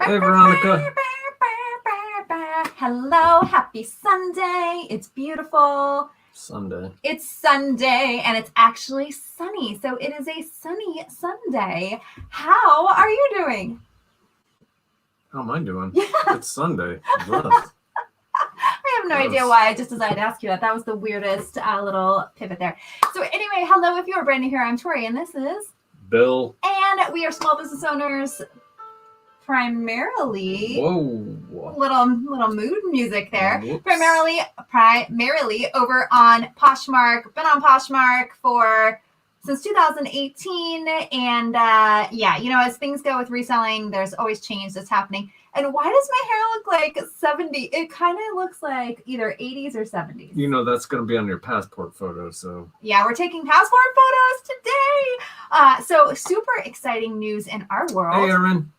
Hey, Veronica. Hello, happy Sunday. It's beautiful. Sunday. It's Sunday and it's actually sunny. So it is a sunny Sunday. How are you doing? How am I doing? Yeah. It's Sunday. Blessed. I have no idea why I just decided to ask you that. That was the weirdest little pivot there. So anyway, hello. If you are brand new here, I'm Tori and this is Bill. And we are small business owners primarily. Whoa. Little mood music there. Whoops. Primarily over on Poshmark. Been on Poshmark since 2018. And as things go with reselling, there's always change that's happening. And why does my hair look like 70? It kind of looks like either 80s or 70s. You know that's going to be on your passport photo, so. Yeah, we're taking passport photos today. So super exciting news in our world. Hey, Aaron.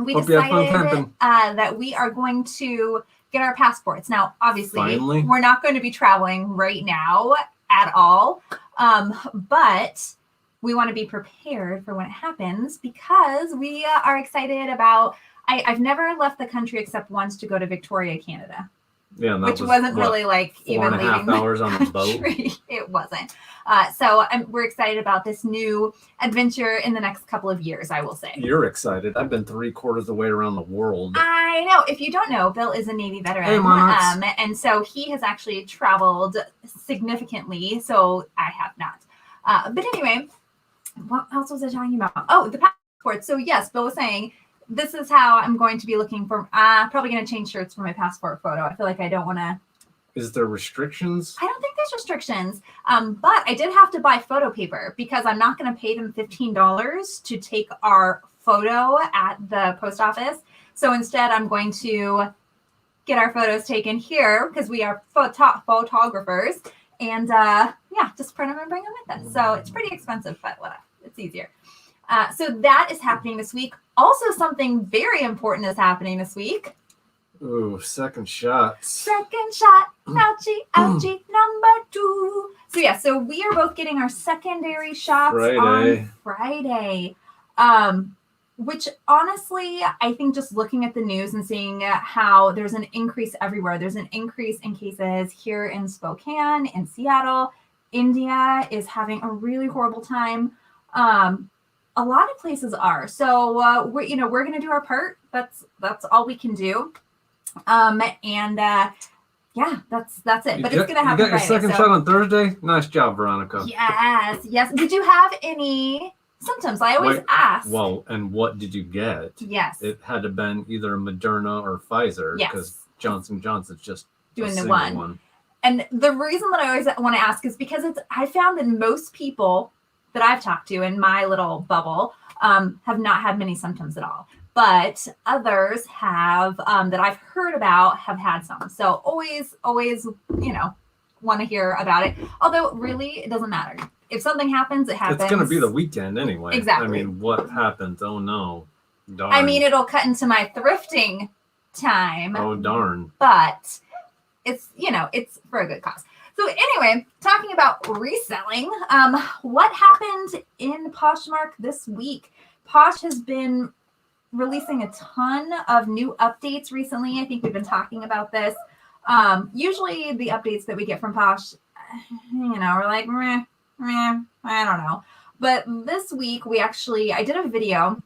We Hope decided that we are going to get our passports. Now, obviously, we're not going to be traveling right now at all, but we want to be prepared for when it happens because we are excited about. I've never left the country except once to go to Victoria, Canada. Yeah, and which wasn't really like even leaving 4.5 hours on the boat. It wasn't. So we're excited about this new adventure in the next couple of years, I will say. You're excited. I've been 3/4 of the way around the world. I know. If you don't know, Bill is a Navy veteran. Hey, and so he has actually traveled significantly. So I have not. But anyway, what else was I talking about? Oh, the passport. So yes, Bill was saying, this is how I'm going to be looking for. Probably going to change shirts for my passport photo. I feel like I don't want to. Is there restrictions? I don't think there's restrictions. But I did have to buy photo paper because I'm not going to pay them $15 to take our photo at the post office. So instead, I'm going to get our photos taken here because we are photographers. And just print them and bring them with us. So it's pretty expensive, but whatever. It's easier. So that is happening this week. Also, something very important is happening this week. Ooh, second shot. Second shot. Ouchie, number 2. So we are both getting our secondary shots on Friday. Which honestly, I think just looking at the news and seeing how there's an increase everywhere. There's an increase in cases here in Spokane, in Seattle. India is having a really horrible time. A lot of places are. So we're going to do our part. That's all we can do. That's it. But it's going to happen. You got your second shot on Thursday? Nice job, Veronica. Yes. Did you have any symptoms? I always ask. Well, and what did you get? Yes. It had to have been either Moderna or Pfizer. Yes. Because Johnson & Johnson's just doing the one. And the reason that I always want to ask is because I found that most people that I've talked to in my little bubble have not had many symptoms at all. But others have that I've heard about have had some. So always, want to hear about it. Although really, it doesn't matter. If something happens, it happens. It's going to be the weekend anyway. Exactly. I mean, what happens? Oh, no. Darn. I mean, it'll cut into my thrifting time. Oh, darn. But it's for a good cause. So anyway, talking about reselling, what happened in Poshmark this week? Posh has been releasing a ton of new updates recently. I think we've been talking about this. Usually the updates that we get from Posh, we're like, meh, I don't know. But this week I did a video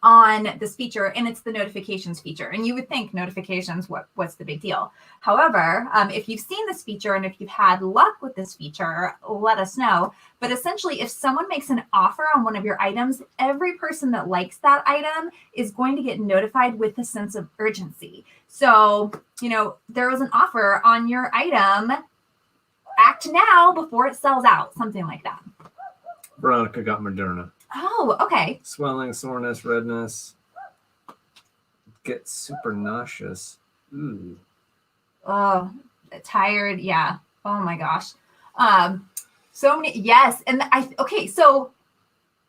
on this feature, and it's the notifications feature. And you would think notifications, what's the big deal? However, if you've seen this feature and if you've had luck with this feature, let us know. But essentially, if someone makes an offer on one of your items, every person that likes that item is going to get notified with a sense of urgency. So, there was an offer on your item, act now before it sells out, something like that. Veronica got Moderna. Oh, okay. Swelling, soreness, redness. Get super nauseous. Ooh. Oh, tired. Yeah. Oh my gosh. So many. Yes. And so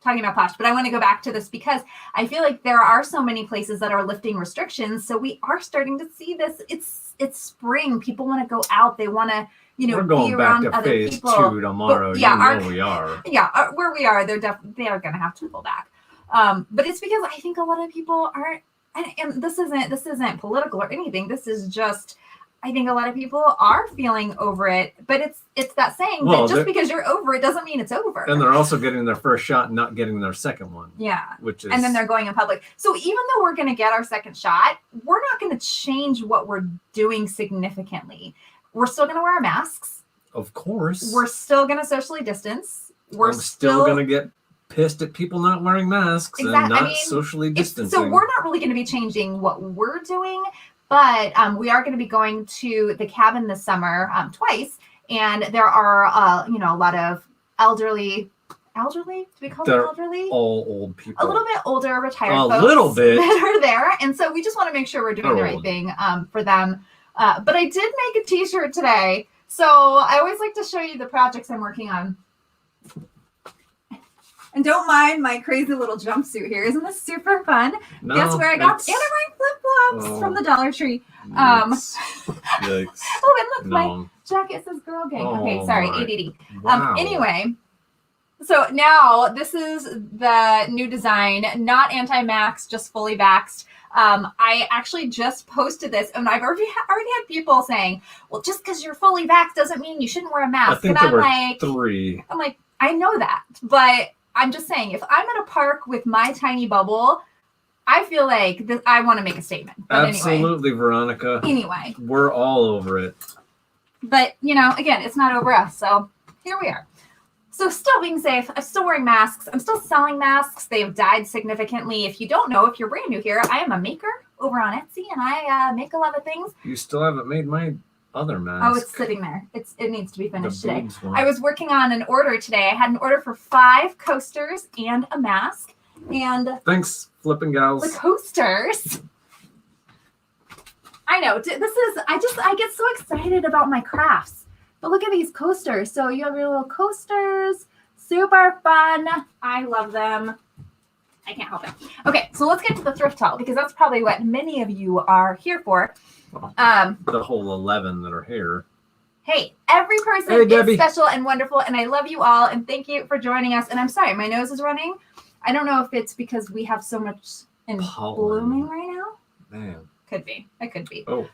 talking about Posh, but I want to go back to this because I feel like there are so many places that are lifting restrictions. So we are starting to see this. It's spring. People want to go out. They want to, we're going be back around to other phase people. 2 tomorrow. But, yeah, we are. Yeah, where we are, they are going to have to pull back. But it's because I think a lot of people and this isn't political or anything. This is just, I think a lot of people are feeling over it, but it's that saying that just because you're over it doesn't mean it's over. And they're also getting their first shot and not getting their second one. Yeah. Which is, and then they're going in public. So even though we're going to get our second shot, we're not going to change what we're doing significantly. We're still going to wear our masks. Of course. We're still going to socially distance. I'm still going to get pissed at people not wearing masks and not socially distancing. So we're not really going to be changing what we're doing, but we are going to be going to the cabin this summer twice, and there are a lot of elderly. Do we call them elderly? All old people. A little bit older, retired folks. A little bit. That are there, and so we just want to make sure we're doing the right thing for them. But I did make a T-shirt today, so I always like to show you the projects I'm working on. And don't mind my crazy little jumpsuit here. Isn't this super fun? No, guess where I got? And I'm wearing flip-flops from the Dollar Tree. Yikes. Oh, and look, my jacket says Girl Gang. Okay, sorry, ADD. Wow. Anyway, so now this is the new design, not anti-max, just fully vaxxed. I actually just posted this, and I've already had people saying, well, just because you're fully vaxxed doesn't mean you shouldn't wear a mask. I think and there were 3. I'm like, I know that, but I'm just saying, if I'm at a park with my tiny bubble, I feel like I want to make a statement. But absolutely, anyway, Veronica. Anyway. We're all over it. But, again, it's not over us. So here we are. So still being safe. I'm still wearing masks. I'm still selling masks. They've died significantly. If you don't know, if you're brand new here, I am a maker over on Etsy, and I make a lot of things. You still haven't made my other mask. Oh, it's sitting there. It needs to be finished today. One. I was working on an order today. I had an order for 5 coasters and a mask. And thanks, flipping gals. The coasters. I know. I get so excited about my crafts. But look at these coasters. So you have your little coasters. Super fun. I love them. I can't help it. Okay, so let's get to the thrift haul, because that's probably what many of you are here for. The whole 11 that are here. Hey, every person is special and wonderful, and I love you all, and thank you for joining us. And I'm sorry, my nose is running. I don't know if it's because we have so much in blooming right now. Man. Could be. It could be. Oh.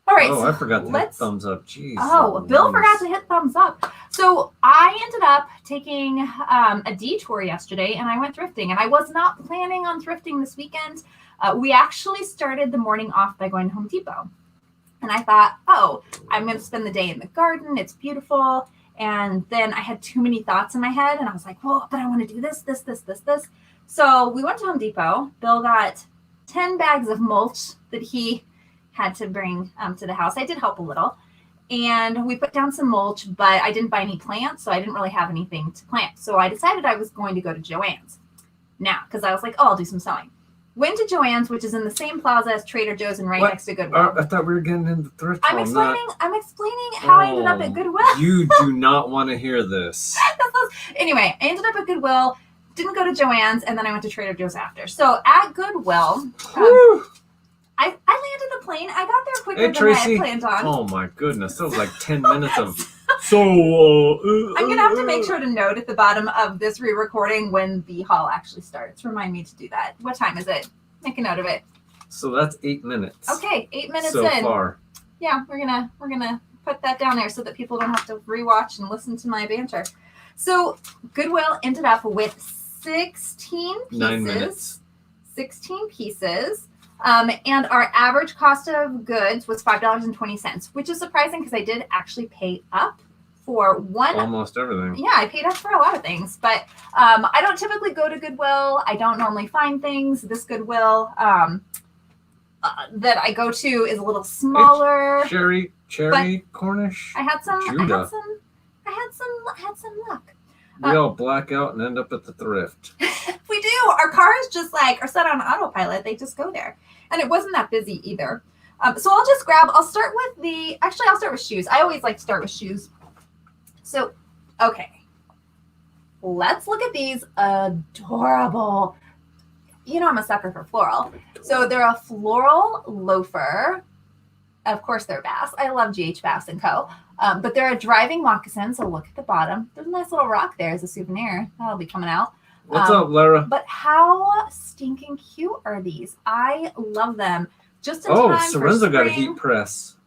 All right. Oh, so I forgot to hit thumbs up. Jeez. Oh, Bill forgot to hit thumbs up. So I ended up taking a detour yesterday, and I went thrifting. And I was not planning on thrifting this weekend. We actually started the morning off by going to Home Depot. And I thought, I'm going to spend the day in the garden. It's beautiful. And then I had too many thoughts in my head. And I was like, well, but I want to do this. So we went to Home Depot. Bill got 10 bags of mulch that he had to bring to the house. I did help a little. And we put down some mulch, but I didn't buy any plants. So I didn't really have anything to plant. So I decided I was going to go to Joann's now, because I was like, I'll do some sewing. Went to Joann's, which is in the same plaza as Trader Joe's and next to Goodwill. I thought we were getting into thrift. I'm explaining how I ended up at Goodwill. You do not want to hear this. Anyway, I ended up at Goodwill, didn't go to Joann's, and then I went to Trader Joe's after. So at Goodwill, I landed the plane. I got there quicker than I had planned on. Oh my goodness, that was like 10 minutes of. I'm gonna have to make sure to note at the bottom of this re-recording when the haul actually starts. Remind me to do that. What time is it? Make a note of it. So that's 8 minutes. Okay, 8 minutes so in. Far. Yeah, we're gonna put that down there so that people don't have to rewatch and listen to my banter. So Goodwill ended up with 16 pieces. 9 minutes. 16 pieces. And our average cost of goods was $5.20, which is surprising because I did actually pay up for almost everything. Yeah, I paid up for a lot of things, but I don't typically go to Goodwill. I don't normally find things. This Goodwill that I go to is a little smaller. Cherry Cornish. I had some luck. We all black out and end up at the thrift. We do. Our cars just are set on autopilot. They just go there. And it wasn't that busy either. So I'll start with shoes. I always like to start with shoes. So, okay. Let's look at these adorable. I'm a sucker for floral. So they're a floral loafer. Of course, they're Bass. I love GH Bass & Co. But they're a driving moccasin. So look at the bottom. There's a nice little rock there as a souvenir. That'll be coming out. What's up, Lara? But how stinking cute are these? I love them. Just in time for Sorenzo spring. got a heat press.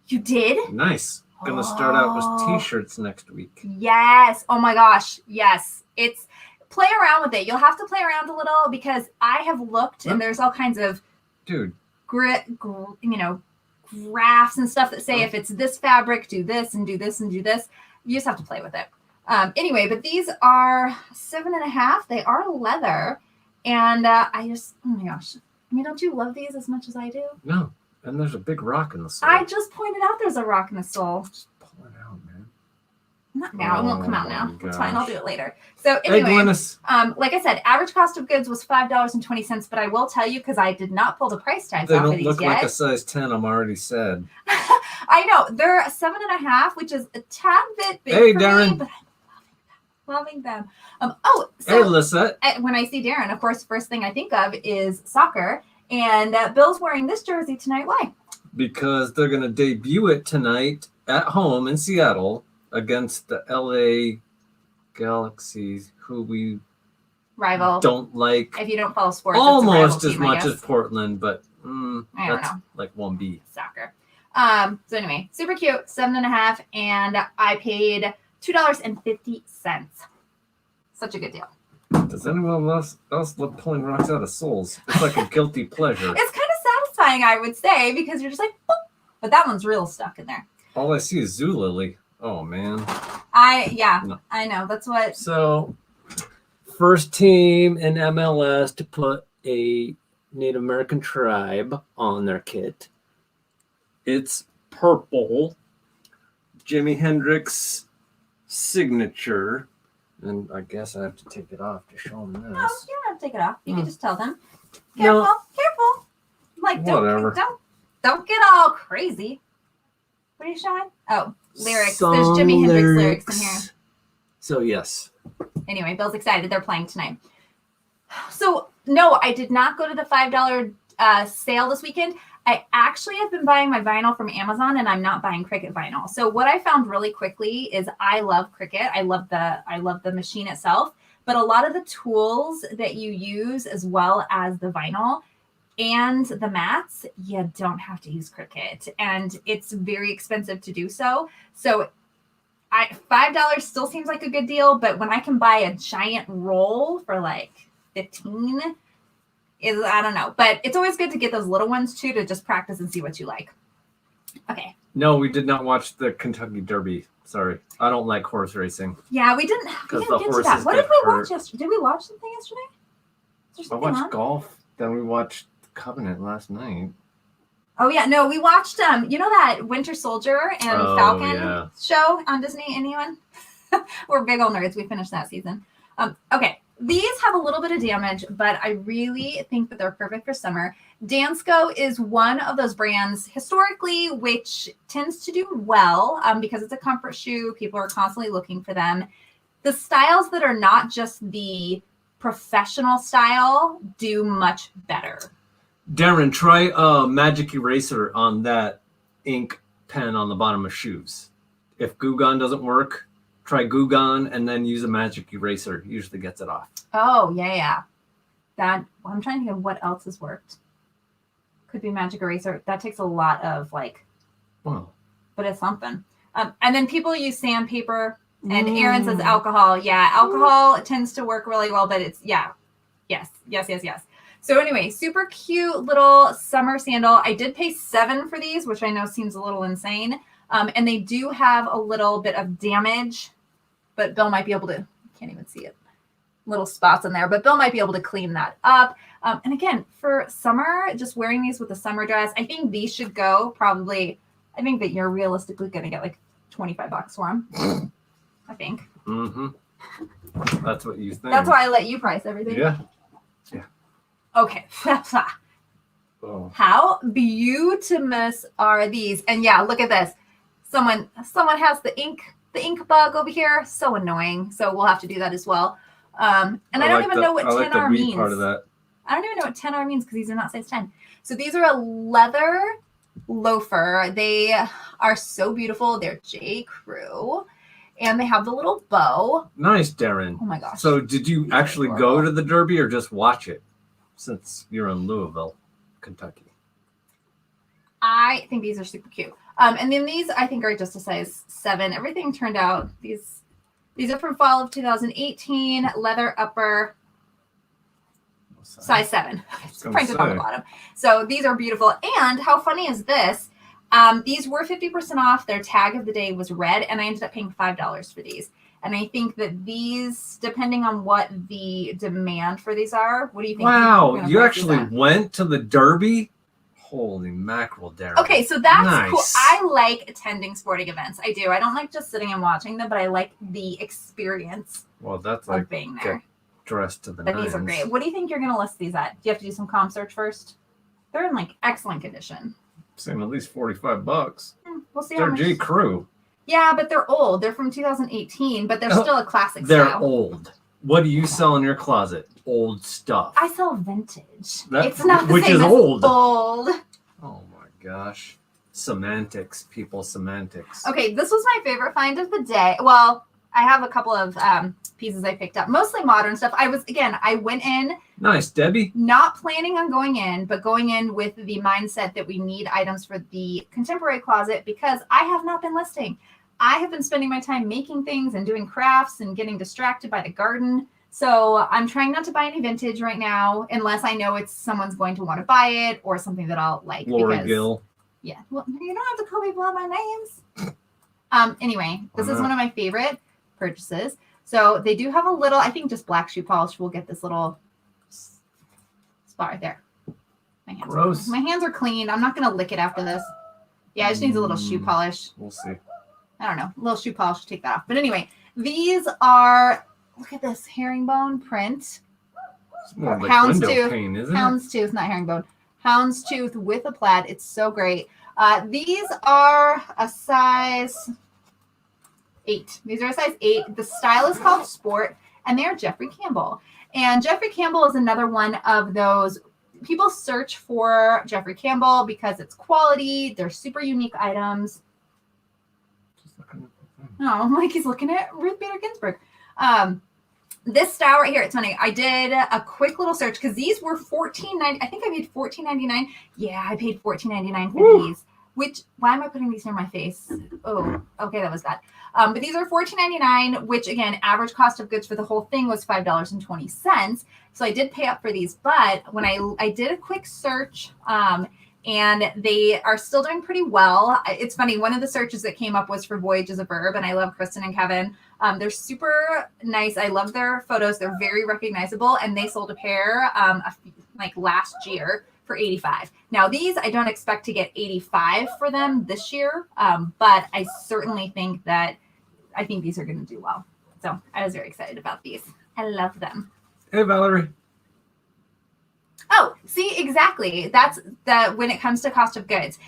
You did? Nice. Gonna start out with t-shirts next week. Yes. Oh my gosh. Yes. It's play around with it. You'll have to play around a little because I have looked and there's all kinds of graphs and stuff that say if it's this fabric, do this and do this and do this. You just have to play with it. Anyway, but these are 7.5. They are leather. And oh my gosh. I mean, don't you love these as much as I do? No. And there's a big rock in the sole. I just pointed out there's a rock in the sole. Just pull it out, man. Not now. It won't come out now. It's fine. I'll do it later. So anyway, like I said, average cost of goods was $5.20. But I will tell you, because I did not pull the price tags off of these yet. They don't look like a size 10. I'm already sad. I know. They're 7.5, which is a tad bit big for Darren. me, but I'm loving them. Hey, Lisette. When I see Darren, of course, the first thing I think of is soccer. And Bill's wearing this jersey tonight. Why? Because they're going to debut it tonight at home in Seattle against the LA Galaxies, who we don't like. If you don't follow sports, almost as much as Portland, but I don't know. Like 1B. Soccer. So anyway, super cute, 7.5, and I paid $2.50. Such a good deal. Does anyone else love pulling rocks out of soles? It's like a guilty pleasure. It's kind of satisfying, I would say, because you're just like, boop, but that one's real stuck in there. All I see is Zulily. Oh man. I know. That's what. So, first team in MLS to put a Native American tribe on their kit. It's purple. Jimi Hendrix signature. And I guess I have to take it off to show them this. No, you don't have to take it off. You can just tell them. Careful, careful. Like, don't get all crazy. What are you showing? Oh, lyrics. There's Jimi Hendrix lyrics in here. So, yes. Anyway, Bill's excited. They're playing tonight. So, no, I did not go to the $5 sale this weekend. I actually have been buying my vinyl from Amazon, and I'm not buying Cricut vinyl. So what I found really quickly is I love Cricut. I love the machine itself, but a lot of the tools that you use, as well as the vinyl and the mats, you don't have to use Cricut, and it's very expensive to do so. So $5 still seems like a good deal, but when I can buy a giant roll for like $15. I don't know, but it's always good to get those little ones too, to just practice and see what you like. Okay. No, we did not watch the Kentucky Derby. Sorry. I don't like horse racing. Yeah, we didn't get to that. What did we watch yesterday? Did we watch something yesterday? I watched golf. Then we watched Covenant last night. Oh yeah, no, we watched that Winter Soldier and Falcon show on Disney. Anyone? We're big old nerds. We finished that season. Okay. These have a little bit of damage, but I really think that they're perfect for summer. Dansko is one of those brands historically which tends to do well because it's a comfort shoe. People are constantly looking for them. The styles that are not just the professional style do much better. Darren, try a magic eraser on that ink pen on the bottom of shoes. If Goo Gone doesn't work, try Goo Gone and then use a magic eraser. Usually gets it off. Oh, yeah. I'm trying to think of what else has worked. Could be magic eraser. That takes a lot of but it's something. And then people use sandpaper, and Aaron says alcohol. Yeah, alcohol tends to work really well, but it's, yes. So anyway, super cute little summer sandal. I did pay $7 for these, which I know seems a little insane. And they do have a little bit of damage, but Bill might be able to, can't even see it, little spots in there, but Bill might be able to clean that up. And again, for summer, just wearing these with a summer dress, I think these should go probably, I think that you're realistically going to get like $25 for them. I think. Mm-hmm. That's what you think. That's why I let you price everything. Yeah. Okay. Oh. How beautiful are these? And yeah, look at this. Someone has the ink bug over here. So annoying. So we'll have to do that as well. And I don't even know what 10R means. Part of that. I don't even know what 10R means because these are not size 10. So these are a leather loafer. They are so beautiful. They're J. Crew. and they have the little bow. Nice, Darren. Oh my gosh. So did you These are actually go adorable. to the Derby or just watch it? Since you're in Louisville, Kentucky. I think these are super cute. And then these I think are just a size 7. Everything turned out. These are from fall of 2018. Leather upper, size 7. It's printed on the bottom. So these are beautiful. And how funny is this? These were 50% off. Their tag of the day was red, and I ended up paying $5 for these. And I think that these, depending on what the demand for these are, what do you think? Wow, you actually went to the Derby? Holy mackerel, Darren. Okay, so that's nice. Cool. I like attending sporting events. I do. I don't like just sitting and watching them, but I like the experience. Well, that's of like being there. dressed to the But nines. these are great. What do you think you're going to list these at? Do you have to do some comp search first? They're in like excellent condition. Same, at least $45. We'll see They're how much. J. Crew. Yeah, but they're old. They're from 2018, but they're still a classic They're style. old. What do you sell in your closet? Old stuff. I sell vintage. It's not the which same is as old. Old. Oh my gosh. Semantics, people, semantics. Okay, this was my favorite find of the day. Well, I have a couple of pieces I picked up, mostly modern stuff. I went in Nice, Debbie. not planning on going in, but going in with the mindset that we need items for the contemporary closet because I have not been listing. I have been spending my time making things and doing crafts and getting distracted by the garden. So I'm trying not to buy any vintage right now unless I know it's someone's going to want to buy it or something that I'll like. Laura Gill. Yeah. Well, you don't have to call people out by names. Anyway, this is one of my favorite purchases. So they do have a little, I think just black shoe polish will get this little spot right there. Gross. My hands are clean. I'm not going to lick it after this. Yeah, it just needs a little shoe polish. We'll see. I don't know. A little shoe polish to take that off. But anyway, these are, look at this herringbone print. It's more like window pane, isn't it? Houndstooth, not herringbone. Houndstooth with a plaid. It's so great. These are a size 8. These are a size 8. The style is called Sport, and they are Jeffrey Campbell. And Jeffrey Campbell is another one of those people search for Jeffrey Campbell because it's quality. They're super unique items. Oh, Mikey's looking at Ruth Bader Ginsburg. This style right here, it's funny. I did a quick little search because these were $14.90. I think I paid $14.99. Yeah, I paid $14.99 for these. Which, why am I putting these near my face? Oh, okay, that was bad. But these are $14.99, which again, average cost of goods for the whole thing was $5.20. So I did pay up for these, but when I did a quick search, and they are still doing pretty well. It's funny. One of the searches that came up was for Voyage as a Verb, and I love Kristen and Kevin. They're super nice. I love their photos. They're very recognizable, and they sold a pair like last year for $85. Now these, I don't expect to get $85 for them this year, but I certainly think these are going to do well. So I was very excited about these. I love them. Hey, Valerie. Oh, see, exactly. That's when it comes to cost of goods.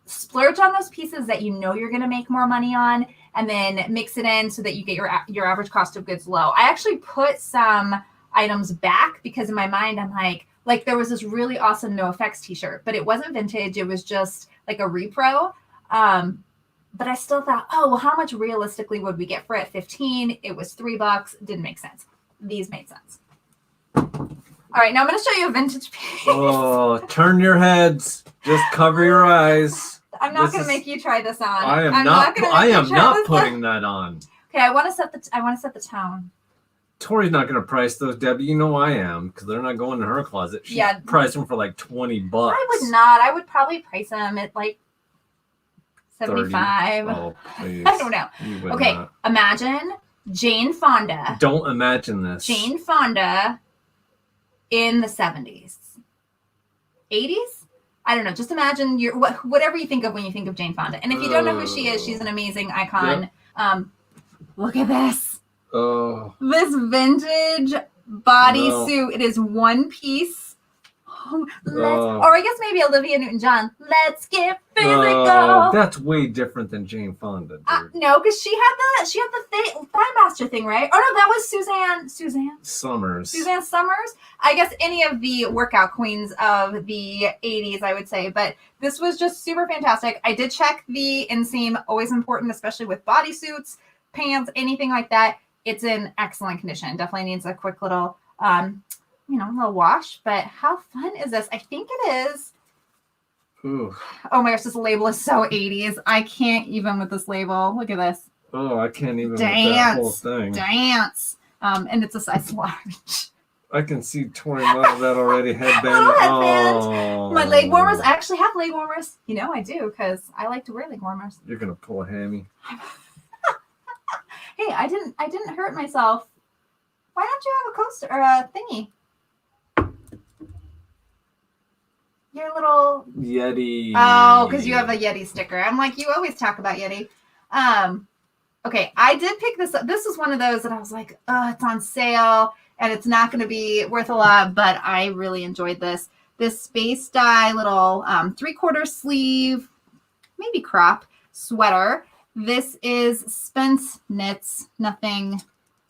Splurge on those pieces that you know you're going to make more money on, and then mix it in so that you get your average cost of goods low. I actually put some items back because in my mind I'm like there was this really awesome No Effects t-shirt, but it wasn't vintage. It was just like a repro. But I still thought, oh, well, how much realistically would we get for it at 15? It was $3. Didn't make sense. These made sense. All right, now I'm going to show you a vintage piece. Oh, turn your heads. Just cover your eyes. I'm not going to make you try this on. I am not putting that on. Okay, I want to set the tone. Tori's not going to price those, Debbie. You know I am, because they're not going in her closet. She priced them for like $20. I would not. I would probably price them at like $75. Oh, please. I don't know. Okay, not. Imagine Jane Fonda. Don't imagine this. Jane Fonda in the 70s. 80s? I don't know. Just imagine whatever you think of when you think of Jane Fonda. And if you don't know who she is, she's an amazing icon. Yep. Look at this. Oh. This vintage bodysuit. No. It is one piece. Or I guess maybe Olivia Newton-John. Let's get physical. That's way different than Jane Fonda, dude. No, because she had the Thigh Master thing, right? Oh no, that was Suzanne Summers. Suzanne Summers. I guess any of the workout queens of the 80s, I would say. But this was just super fantastic. I did check the inseam, always important, especially with bodysuits. pants, anything like that, it's in excellent condition. Definitely needs a quick little, little wash. But how fun is this? I think it is. Ooh. Oh my gosh, this label is so 80s. I can't even with this label. Look at this. Oh, I can't even with that whole thing. Dance. And it's a size large. I can see 20 of that already. Headband. Oh. My leg warmers. I actually have leg warmers. You know I do because I like to wear leg warmers. You're gonna pull a hammy. Hey, I didn't hurt myself. Why don't you have a coaster or a thingy? Your little Yeti. Oh, because you have a Yeti sticker. I'm like, you always talk about Yeti. Okay, I did pick this up. This was one of those that I was like, it's on sale and it's not going to be worth a lot, but I really enjoyed this. This space dye little 3/4 sleeve, maybe crop sweater. This is Spence Knits. Nothing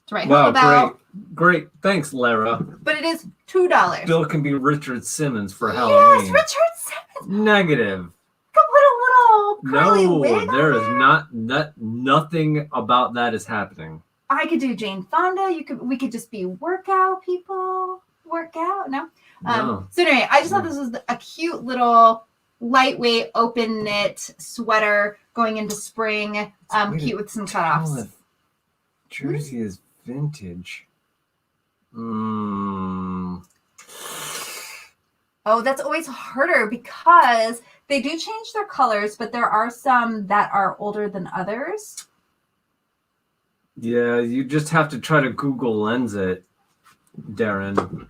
to write home about. Great. Thanks, Lara. But it is $2. Bill can be Richard Simmons for Halloween. Yes, Richard Simmons. Negative. Come put a little curly wig there on is there. nothing about that is happening. I could do Jane Fonda. We could just be workout people. Workout? No. No. So anyway, I just thought this was a cute little lightweight open knit sweater going into spring. Cute with some cutoffs. Jersey is vintage. Oh, that's always harder because they do change their colors, but there are some that are older than others. Yeah, you just have to try to Google Lens it, Darren.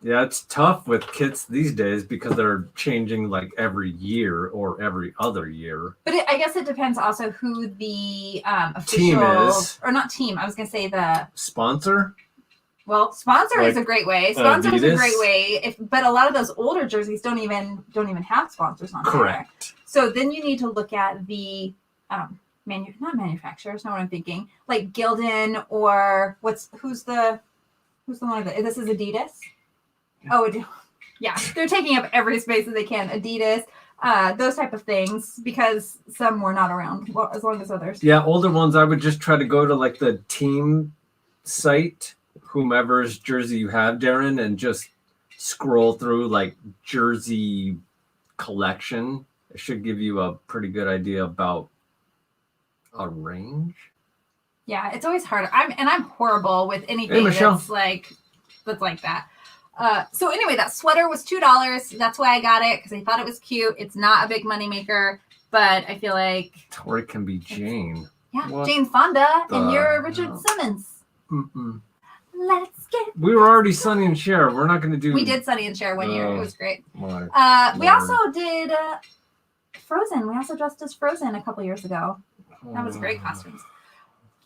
Yeah, it's tough with kits these days because they're changing like every year or every other year. But I guess it depends also who the official team is. Or not team. I was going to say the sponsor. Well, sponsor like is a great way. Sponsor is a Adidas? great way. But a lot of those older jerseys don't even have sponsors on there. Correct. So then you need to look at the not manufacturers. Know what I'm thinking? Like Gildan or who's the one of the? This is Adidas. Oh, yeah. They're taking up every space that they can. Adidas, those type of things, because some were not around as long as others. Yeah, older ones, I would just try to go to like the team site, whomever's jersey you have, Darren, and just scroll through like jersey collection. It should give you a pretty good idea about a range. Yeah, it's always hard. I'm horrible with anything that's like that. So anyway, that sweater was $2. That's why I got it, because I thought it was cute. It's not a big money maker, but I feel like Tori can be Jane. Yeah, What Jane Fonda, and you're Richard hell? Simmons. Mm-mm. Let's get. We were already Sonny and Cher. We're not going to do. We did Sonny and Cher one year. It was great. We We also did Frozen. We also dressed as Frozen a couple years ago. That was great costumes.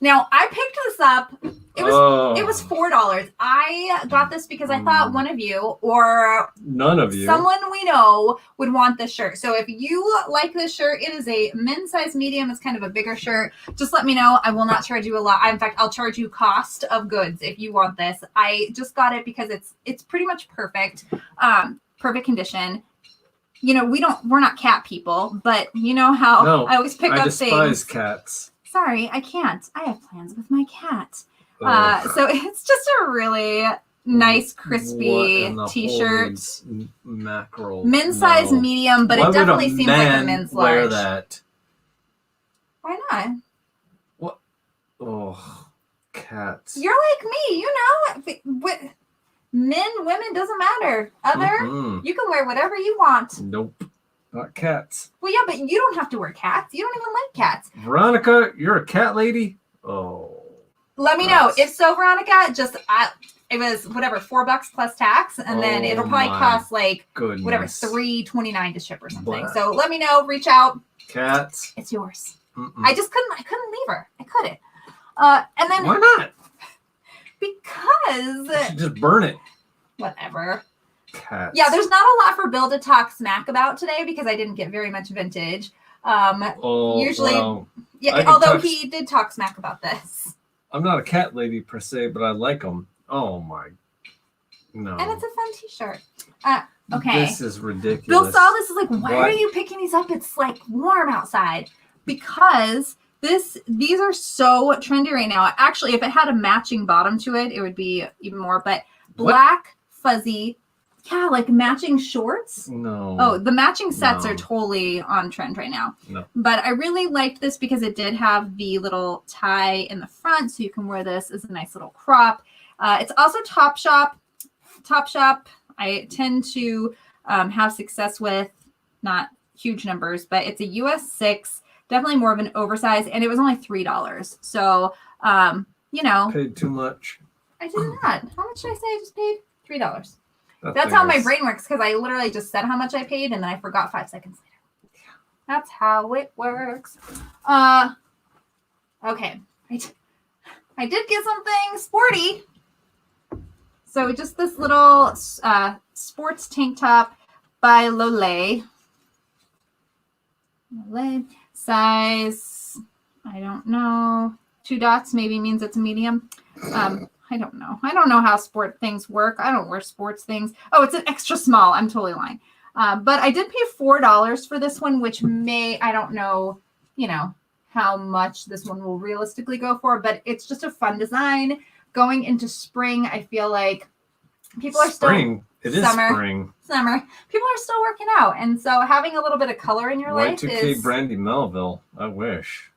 Now I picked this up. It was $4. I got this because I thought one of you or none of you, someone we know, would want this shirt. So if you like this shirt, it is a men's size medium. It's kind of a bigger shirt. Just let me know. I will not charge you a lot. In fact, I'll charge you cost of goods if you want this. I just got it because it's pretty much perfect. Perfect condition. You know, we're not cat people, but you know how I always pick up things. I despise cats. Sorry, I can't. I have plans with my cat. So it's just a really nice, crispy t-shirt. Mackerel. Men's size medium, but it definitely seems like a men's large. Wear that? Why not? What? Oh, cats. You're like me, you know. Men, women, doesn't matter. You can wear whatever you want. Nope. Not cats. Well, yeah, but you don't have to wear cats. You don't even like cats. Veronica, you're a cat lady? Oh. Let me know. If so, Veronica, it was whatever, $4 plus tax, and then it'll probably cost like whatever, $3.29 to ship or something. Wow. So let me know. Reach out. Cats. It's yours. Mm-mm. I couldn't leave her. I couldn't. And then why not? Because you should just burn it. Whatever. Cats. Yeah, there's not a lot for Bill to talk smack about today because I didn't get very much vintage. Usually, although he did talk smack about this. I'm not a cat lady per se, but I like them. Oh my, no. And it's a fun t-shirt. Okay. This is ridiculous. Bill saw this, is like, why are you picking these up? It's like warm outside. Because These are so trendy right now. Actually, if it had a matching bottom to it, it would be even more. But black, fuzzy, yeah, like matching shorts. No. Oh, the matching sets are totally on trend right now. No. But I really liked this because it did have the little tie in the front, so you can wear this as a nice little crop. It's also Topshop. Topshop, I tend to have success with, not huge numbers, but it's a US 6, definitely more of an oversized, and it was only $3. So, you know. Paid too much. I did not. How much did I say I just paid? $3. That's how my brain works, because I literally just said how much I paid, and then I forgot 5 seconds later. That's how it works. Okay. I did get something sporty. So just this little sports tank top by Lolay. Size, I don't know. 2 dots maybe means it's a medium. I don't know. I don't know how sport things work. I don't wear sports things. Oh, it's an extra small. I'm totally lying. But I did pay $4 for this one, which I don't know, how much this one will realistically go for, but it's just a fun design. Going into spring, I feel like people are still spring. It is spring. Summer. People are still working out, and so having a little bit of color in your life Y2K Brandy Melville. I wish.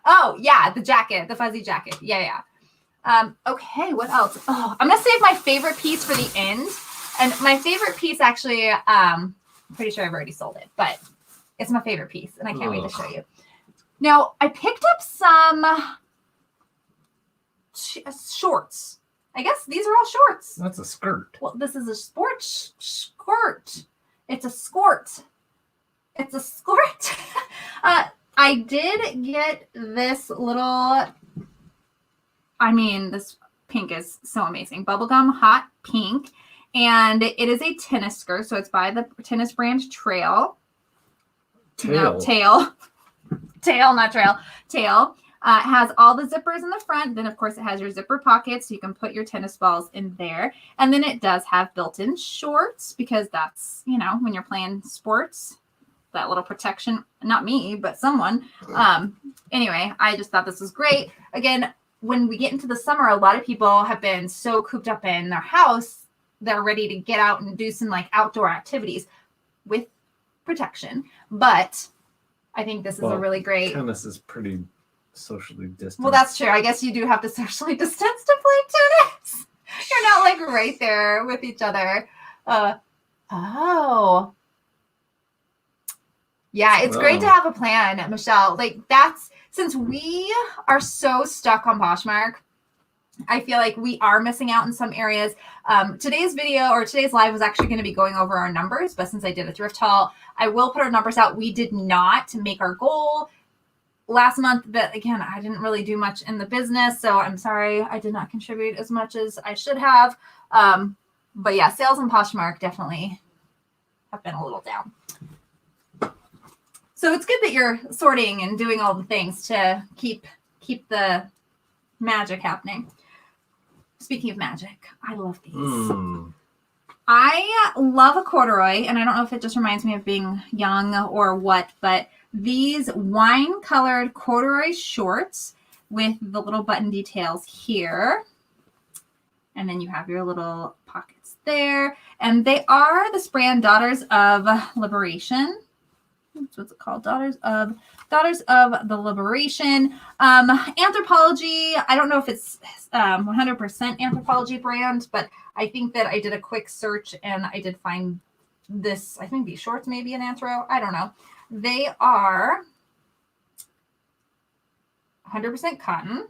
Oh yeah, the jacket, the fuzzy jacket. Yeah. Okay, what else? Oh, I'm gonna save my favorite piece for the end, and my favorite piece actually, I'm pretty sure I've already sold it, but it's my favorite piece, and I can't wait to show you. Now, I picked up some shorts. I guess these are all shorts. That's a skirt. Well, this is a sports skirt. It's a skort. It's a skort. I did get this little, this pink is so amazing. Bubblegum hot pink. And it is a tennis skirt. So it's by the tennis brand Trail. Tail, not Trail. Tail. It has all the zippers in the front. Then, of course, it has your zipper pockets, so you can put your tennis balls in there. And then it does have built-in shorts because that's, when you're playing sports, that little protection. Not me, but someone. Anyway, I just thought this was great. Again, when we get into the summer, a lot of people have been so cooped up in their house, they're ready to get out and do some outdoor activities with protection. But I think this is a really great. Tennis is pretty socially distant. Well, that's true. I guess you do have to socially distance to play tennis. You're not right there with each other. Yeah, it's great to have a plan, Michelle. Since we are so stuck on Poshmark, I feel like we are missing out in some areas. Today's video or today's live was actually going to be going over our numbers, but since I did a thrift haul, I will put our numbers out. We did not make our goal last month, but again, I didn't really do much in the business, so I'm sorry I did not contribute as much as I should have. But yeah, sales on Poshmark definitely have been a little down. So it's good that you're sorting and doing all the things to keep the magic happening. Speaking of magic, I love these. I love a corduroy, and I don't know if it just reminds me of being young or what, but these wine-colored corduroy shorts with the little button details here. And then you have your little pockets there. And they are this brand, Daughters of Liberation. What's it called? Daughters of the Liberation. Anthropologie. I don't know if it's 100% Anthropologie brand, but I think that I did a quick search and I did find this. I think these shorts may be an Anthro. I don't know. They are 100% cotton.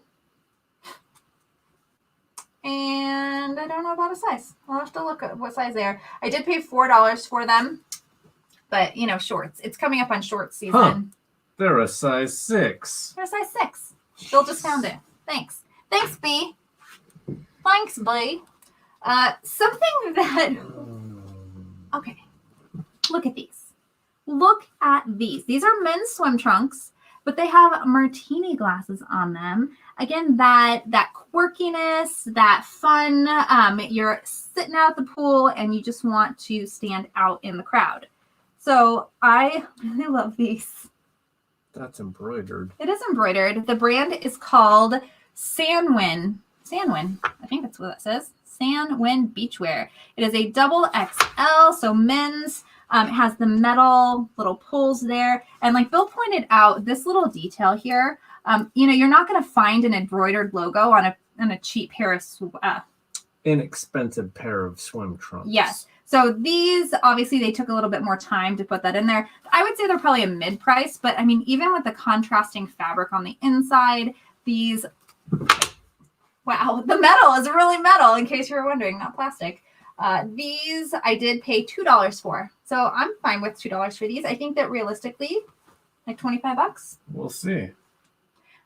And I don't know about a size. I'll have to look at what size they are. I did pay $4 for them. But, shorts. It's coming up on short season. Huh. They're a size 6. They're a size 6. Bill just found it. Thanks. Thanks, B. Thanks, B. Something that... Okay. Look at these. Look at these. These are men's swim trunks, but they have martini glasses on them. Again, that quirkiness, that fun. You're sitting out at the pool and you just want to stand out in the crowd. So I really love these. That's embroidered. It is embroidered. The brand is called Sanwin. Sanwin. I think that's what it says. Sanwin Beachwear. It is a double XL, so men's. It has the metal little pulls there. And like Bill pointed out, this little detail here, you're not going to find an embroidered logo on a cheap pair of inexpensive pair of swim trunks. Yes. So these, obviously, they took a little bit more time to put that in there. I would say they're probably a mid-price, but I mean, even with the contrasting fabric on the inside, these, wow, the metal is really metal, in case you were wondering, not plastic. These I did pay $2 for. So I'm fine with $2 for these. I think that realistically, like $25. We'll see.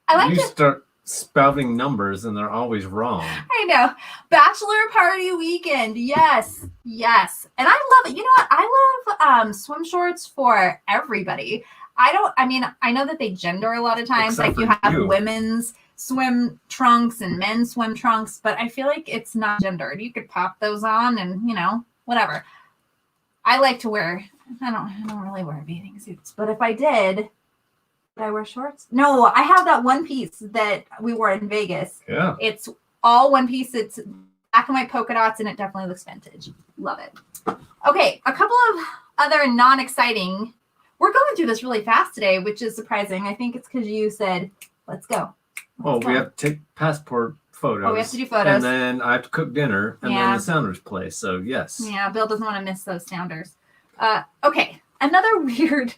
I like you start spouting numbers and they're always wrong. I know. Bachelor party weekend. Yes. Yes. And I love it. You know what? I love swim shorts for everybody. I know that they gender a lot of times. Except like you have women's swim trunks and men's swim trunks, but I feel like it's not gendered. You could pop those on and, whatever. I like to wear, I don't really wear bathing suits, but if I did I wear shorts? No, I have that one piece that we wore in Vegas. Yeah. It's all one piece. It's black and white polka dots, and it definitely looks vintage. Love it. Okay, a couple of other non-exciting. We're going through this really fast today, which is surprising. I think it's because you said, let's go. We have to take passport photos. We have to do photos. And then I have to cook dinner, and then the Sounders play. So, yes. Yeah, Bill doesn't want to miss those Sounders. Okay, another weird...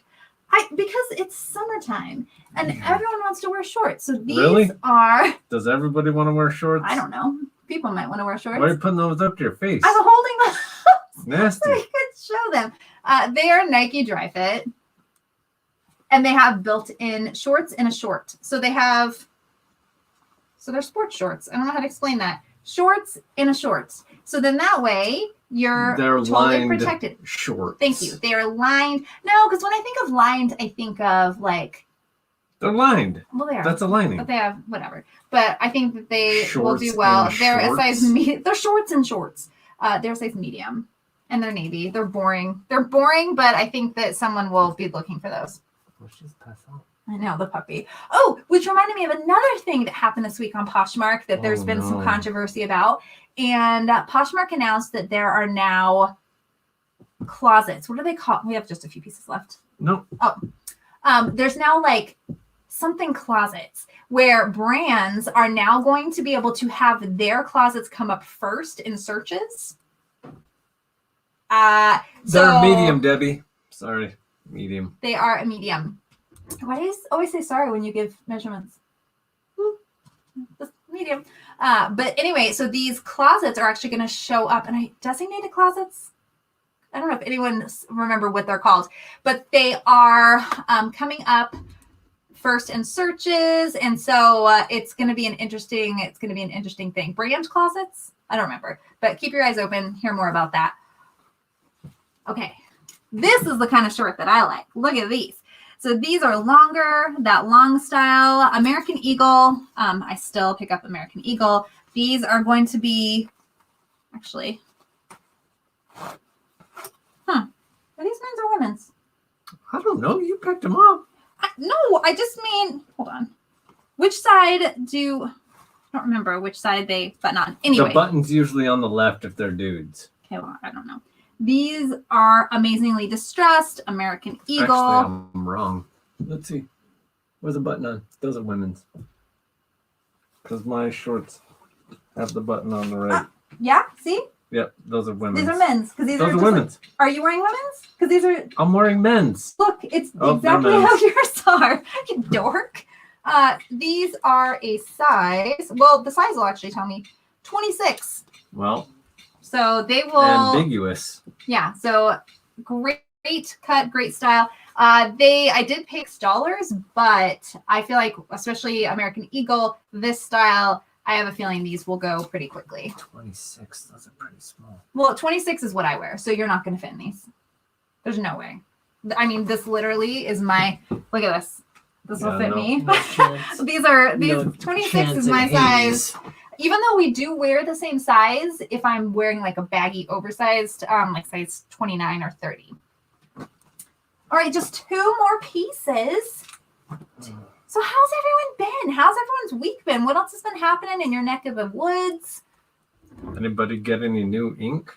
because it's summertime and everyone wants to wear shorts. So these are... Does everybody want to wear shorts? I don't know. People might want to wear shorts. Why are you putting those up to your face? I'm holding them up. Nasty. So I could show them. They are Nike Dry Fit. And they have built-in shorts in a short. So they're sports shorts. I don't know how to explain that. Shorts in a shorts. So then that way... they're totally protected. Shorts. Thank you. They are lined. No, because when I think of lined, I think of like... They're lined. Well, they are. That's a lining. But they have whatever. But I think that they shorts will do well. They're shorts. a size medium. They're shorts and shorts. They're a size medium. And they're navy. They're boring. They're boring, but I think that someone will be looking for those. Let's just pass out. I know, the puppy. Oh, which reminded me of another thing that happened this week on Poshmark that there's been some controversy about. And Poshmark announced that there are now closets. What are they called? We have just a few pieces left. No. Oh. There's now like something closets where brands are now going to be able to have their closets come up first in searches. They're medium, Debbie. Sorry, medium. They are a medium. Why do you always say sorry when you give measurements? Just medium. But anyway, so these closets are actually going to show up, and designated closets. I don't know if anyone remember what they're called, but they are coming up first in searches, and so it's going to be an interesting thing. Brand closets? I don't remember, but keep your eyes open. Hear more about that. Okay, this is the kind of short that I like. Look at these. So these are longer, that long style. American Eagle. I still pick up American Eagle. These are going to be, actually, are these men's or women's? I don't know. You picked them up. No, I just mean, hold on. Which side I don't remember which side they button on. Anyway. The button's usually on the left if they're dudes. Okay, well, I don't know. These are amazingly distressed. American Eagle. Actually, I'm wrong. Let's see. Where's the button on? Those are women's. Because my shorts have the button on the right. Yeah, see? Yep, those are women's. These are men's. Those are women's. Are you wearing women's? Because these are... I'm wearing men's. Look, it's exactly how yours are. You dork. These are a size... Well, the size will actually tell me. 26. Well... So they will... Ambiguous. Yeah, so great cut, great style. I did pay $6, but I feel like, especially American Eagle, this style, I have a feeling these will go pretty quickly. 26, those are pretty small. Well, 26 is what I wear, so you're not going to fit in these. There's no way. I mean, this literally is my... Look at this. This will fit me. No 26 is my size. Even though we do wear the same size, if I'm wearing like a baggy oversized, like size 29 or 30. All right, just two more pieces. So how's everyone been? How's everyone's week been? What else has been happening in your neck of the woods? Anybody get any new ink?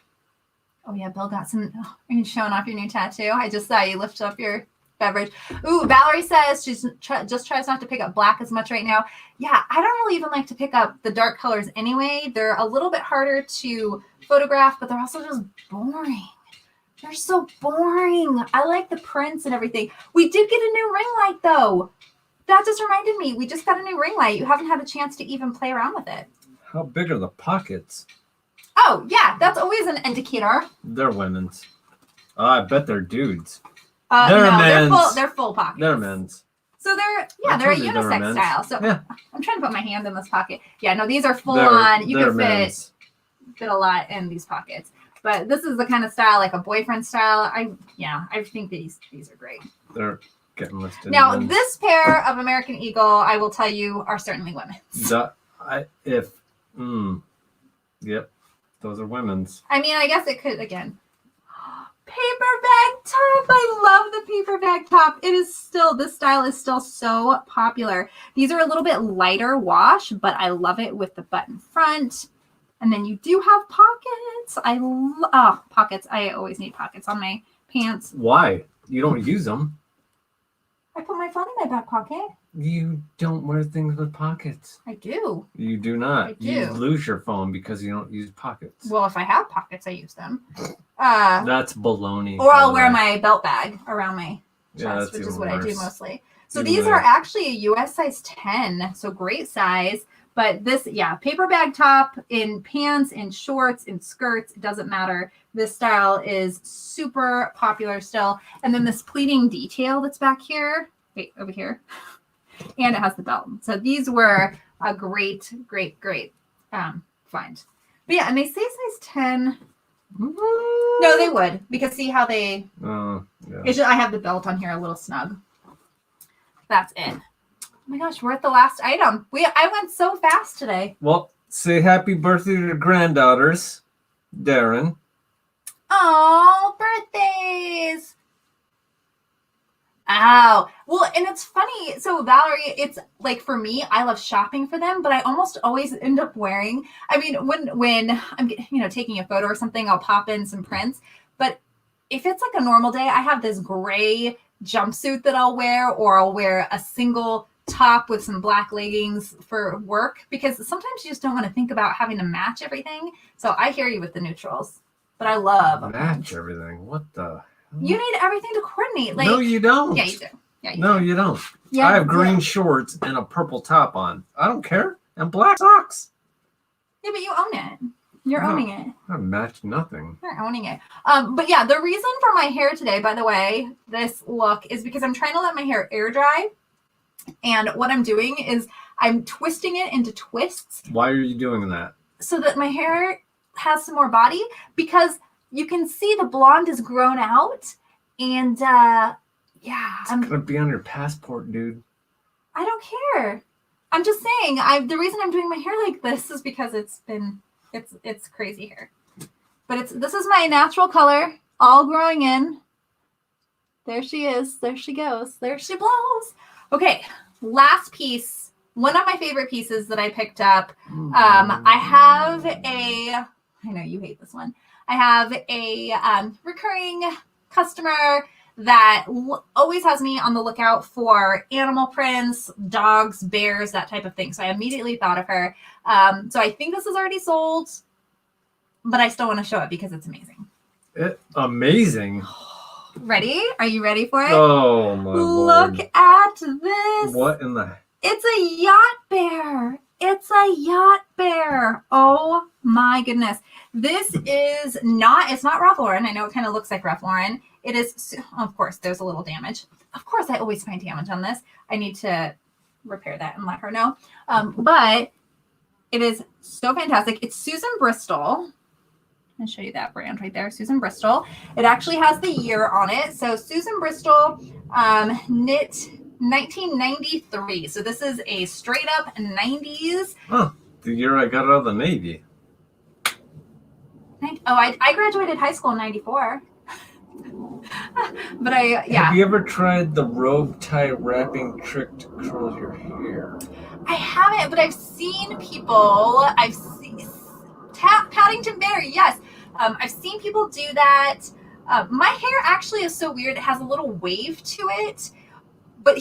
Oh yeah, Bill got some. Oh, are you showing off your new tattoo? I just saw you lift up your beverage. Ooh, Valerie says she's just tries not to pick up black as much right now. Yeah, I don't really even like to pick up the dark colors anyway. They're a little bit harder to photograph, but they're also just boring. They're so boring. I like the prints and everything. We did get a new ring light though. That just reminded me. We just got a new ring light. You haven't had a chance to even play around with it. How big are the pockets? Oh yeah, that's always an indicator. They're women's. I bet they're dudes. No, men's. they're full pockets. They're men's. So they're a unisex style. So yeah. I'm trying to put my hand in this pocket. Yeah, no, these are full on. You can fit a lot in these pockets. But this is the kind of style, like a boyfriend style. I think these are great. They're getting listed. Now, this pair of American Eagle, I will tell you, are certainly women's. Yep, those are women's. I mean, I guess it could, again. Paper bag top. I love the paper bag top. This style is still so popular. These are a little bit lighter wash, but I love it with the button front. And then you do have pockets. Pockets. I always need pockets on my pants. Why? You don't use them. I put my phone in my back pocket. You don't wear things with pockets. I do. You do not. I do. You lose your phone because you don't use pockets. Well, if I have pockets, I use them. That's baloney. Or I'll wear my belt bag around my chest, which is what I do mostly. So these are actually a US size 10. So great size. But this, paper bag top in pants, in shorts, in skirts, it doesn't matter. This style is super popular still. And then this pleating detail that's back here, over here, and it has the belt. So these were a great find. But yeah, and they say size 10. No, they would, because see how they, I have the belt on here a little snug. That's it. Oh my gosh, we're at the last item. I went so fast today. Well, say happy birthday to your granddaughters, Darren. Oh, birthdays. Oh, well, and it's funny. So Valerie, it's like for me, I love shopping for them, but I almost always end up wearing, I mean, when I'm, taking a photo or something, I'll pop in some prints. But if it's like a normal day, I have this gray jumpsuit that I'll wear, or I'll wear a single top with some black leggings for work, because sometimes you just don't want to think about having to match everything. So I hear you with the neutrals, but I love match everything. What the? You need everything to coordinate. Like, no, you don't. Yeah, you do. Yeah, no, you don't. Yeah, I have green shorts and a purple top on. I don't care. And black socks. Yeah, but you own it. You're owning it. I match nothing. You're owning it. But yeah, the reason for my hair today, by the way, this look is because I'm trying to let my hair air dry. And what I'm doing is I'm twisting it into twists. Why are you doing that? So that my hair has some more body, because you can see the blonde is grown out. And it's going to be on your passport, dude. I don't care. I'm just saying, the reason I'm doing my hair like this is because it's crazy hair. But this is my natural color, all growing in. There she is. There she goes. There she blows. Okay, last piece. One of my favorite pieces that I picked up. I know you hate this one. I have a recurring customer that always has me on the lookout for animal prints, dogs, bears, that type of thing. So I immediately thought of her. So I think this is already sold, but I still want to show it because it's amazing. Amazing. Ready? Are you ready for it? Oh my Lord. Look at this. What in the? It's a yacht bear. It's a yacht bear. Oh my goodness. This is it's not Ralph Lauren. I know it kind of looks like Ralph Lauren. It is, of course, there's a little damage. Of course, I always find damage on this. I need to repair that and let her know. But it is so fantastic. It's Susan Bristol. I'll show you that brand right there, Susan Bristol. It actually has the year on it. So Susan Bristol knit 1993. So this is a straight up 90s. Oh, the year I got out of the Navy. I graduated high school in 94. But Have yeah, you ever tried the robe tie wrapping trick to curl your hair? I haven't, but I've seen people. I've seen Paddington Bear. Yes, I've seen people do that. My hair actually is so weird. It has a little wave to it. But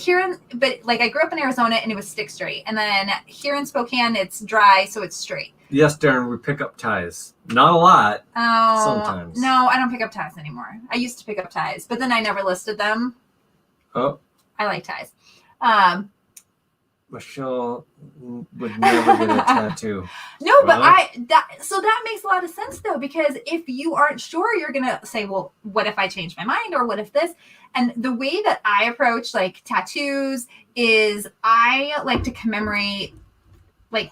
like I grew up in Arizona and it was stick straight. And then here in Spokane, it's dry, so it's straight. Yes, Darren, we pick up ties. Not a lot. Oh, Sometimes. no, I don't pick up ties anymore. I used to pick up ties, but then I never listed them. Oh, I like ties. Michelle would never get a tattoo. No, but Really? that makes a lot of sense though, because if you aren't sure, you're gonna say, well, what if I change my mind, or what if this? And the way that I approach like tattoos is I like to commemorate like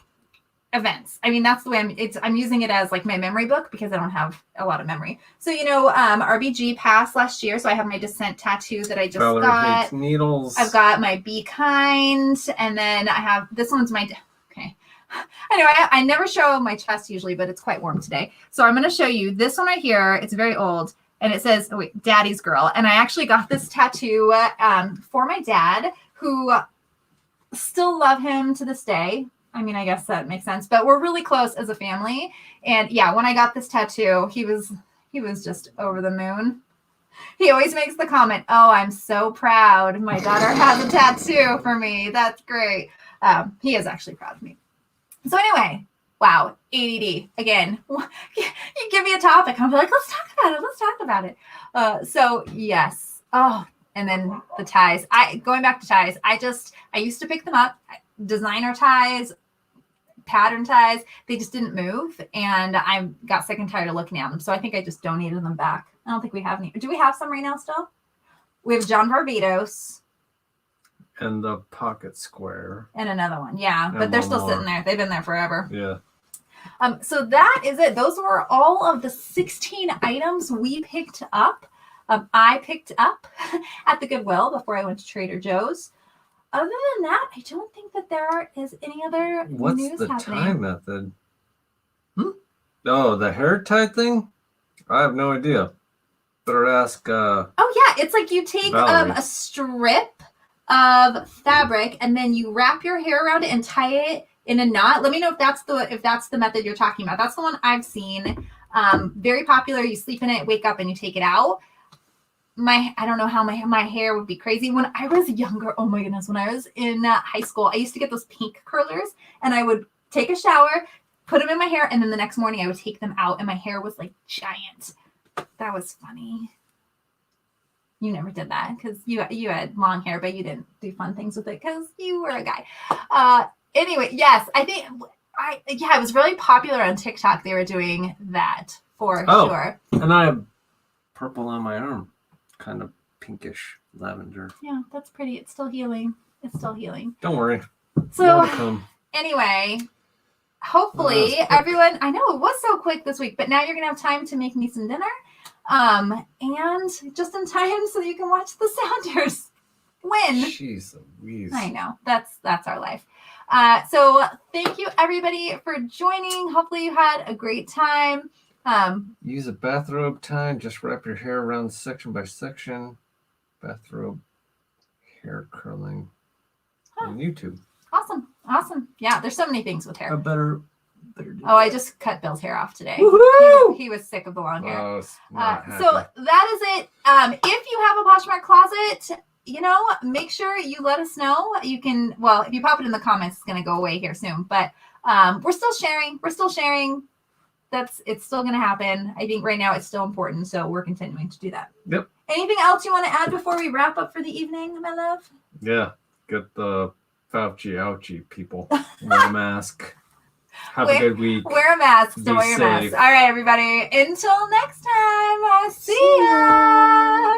events. I mean, that's the way I'm using it as like my memory book because I don't have a lot of memory. So, RBG passed last year. So I have my Descent tattoo that I just Valerie got. hates needles. I've got my Be Kind. And then I have, this one's my, okay. Anyway, I never show my chest usually, but it's quite warm today. So I'm going to show you this one right here. It's very old. And it says, Daddy's Girl. And I actually got this tattoo for my dad, who still love him to this day. I mean, I guess that makes sense, but we're really close as a family. And yeah, when I got this tattoo, he was just over the moon. He always makes the comment, "Oh, I'm so proud. My daughter has a tattoo for me. That's great." He is actually proud of me. So anyway, wow, ADD again. You give me a topic, I'm like, let's talk about it. Let's talk about it. So yes. Oh, and then the ties. Going back to ties. I used to pick them up. Designer ties, pattern ties, they just didn't move, and I got sick and tired of looking at them, so I think I just donated them back. I don't think we have any. Do we have some right now still? We have John Varvatos and the pocket square and another one, yeah, but they're still sitting there. They've been there forever. Yeah. So that is it. Those were all of the 16 items we picked up. I picked up at the Goodwill before I went to Trader Joe's. Other than that, I don't think that there is any other news happening. What's the tie method? Oh, the hair tie thing? I have no idea. Better ask. Oh yeah, it's like you take a strip of fabric and then you wrap your hair around it and tie it in a knot. Let me know if that's the method you're talking about. That's the one I've seen. Very popular. You sleep in it, wake up, and you take it out. I don't know how my hair would be crazy. When I was younger, oh my goodness, when I was in high school, I used to get those pink curlers, and I would take a shower, put them in my hair, and then the next morning I would take them out, and my hair was like giant. That was funny. You never did that because you had long hair, but you didn't do fun things with it because you were a guy. Anyway, yes, I think it was really popular on TikTok. They were doing that for sure. And I have purple on my arm. Kind of pinkish lavender. Yeah, that's pretty. It's still healing. Don't worry. So anyway, hopefully everyone, I know it was so quick this week, but now you're going to have time to make me some dinner. And just in time so you can watch the Sounders win. Jeez Louise. I know. That's our life. So thank you everybody for joining. Hopefully you had a great time. Use a bathrobe tie. Just wrap your hair around section by section. Bathrobe hair curling on YouTube. Awesome. Yeah, there's so many things with hair. I just cut Bill's hair off today. He was sick of the long hair. So that is it. If you have a Poshmark closet, make sure you let us know. You can, if you pop it in the comments, it's going to go away here soon. But we're still sharing. It's still going to happen. I think right now it's still important, so we're continuing to do that. Yep. Anything else you want to add before we wrap up for the evening, my love? Yeah. Get the Fauci ouchie people. Wear a mask. Have a good week. Wear a mask. Don't wear your mask. All right, everybody. Until next time. See ya.